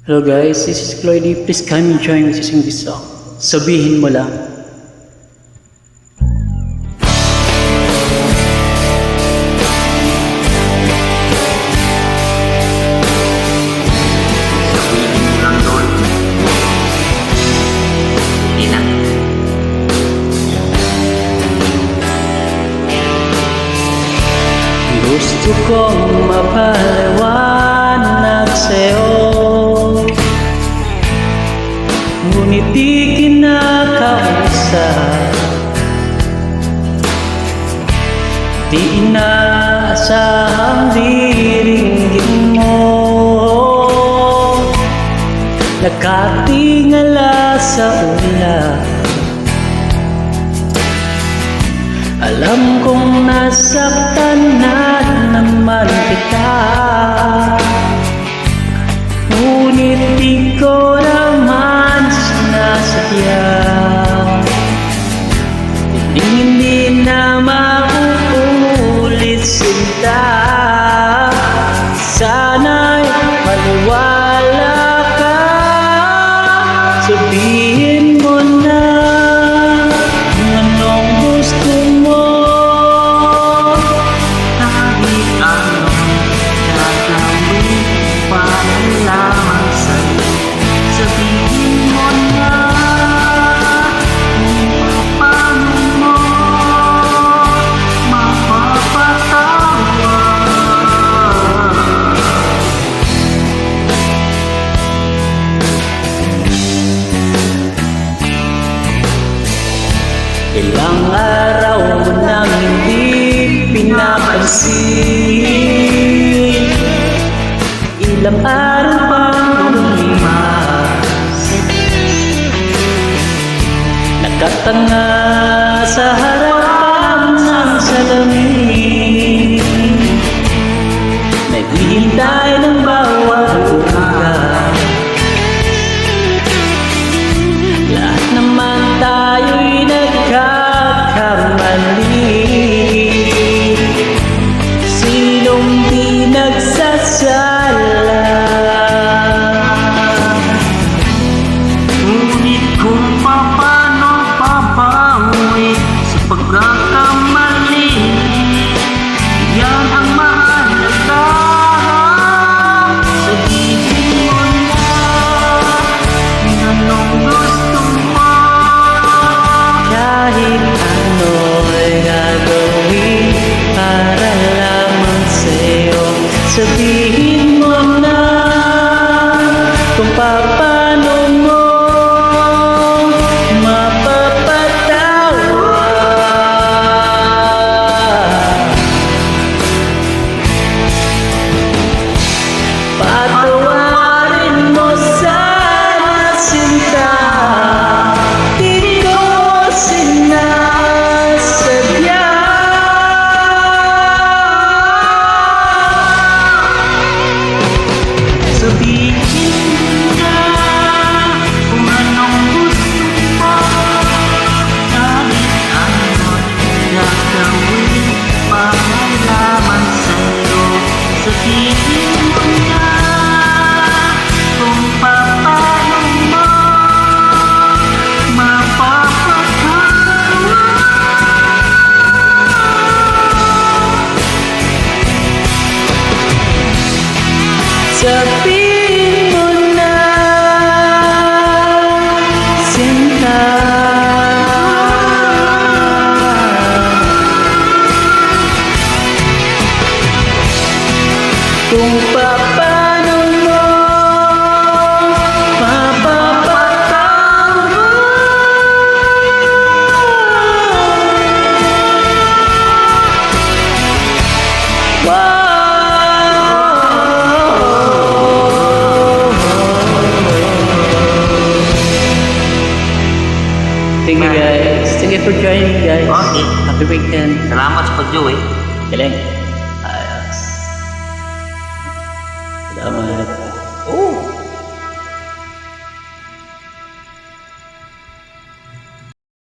Hello guys, this is Cloydy. Please come and join me to sing this song. Sabihin mo lang. Sabihin mo lang, Lord. Hindi na. Gusto kong mapaliwanag sa'yo, ngunit di kinakausap. Di inaasahang diringgin mo, nakatingala sa ulap. Alam kong nasaktan na naman kita, ngunit di ko naman sinasadya. Hindi na mauulit sinta, sana'y maniwala ka. Sabihin mo na kung anong gusto mo, Kahit anong gagawin para lamang sa'yo. Sabihin mo na kung paano mo mapapatawa. ilang araw mo nang hindi pinapansin, ilang araw pang lumipas, nakatanga sa harapan ng salamin, naghihintay ng bawat bukas. Lahat naman tayo'y nagkakamali, sinong di nagsasala? Ngunit kung paano papawi sa pagkakamali, yan ang mahalaga. Sabihin mo na kung anong gusto mo. Kahit ano'y gagawin para lamang sa'yo. Sabihin mo na kung paano mo mapapatawa. Patawarin mo sana sinta, di ko sinasadya. Sabihin na kung anong gusto mo. Kahit ano'y gagawin para lamang sa'yo. Sabihin mo na kung paano mo mapapatawa. Sabihin mo na sinta, kung paano mo mapapatawa. Thank you guys. Thank you for joining me guys. Okay. Happy weekend. Salamat sa pag-join. Galing.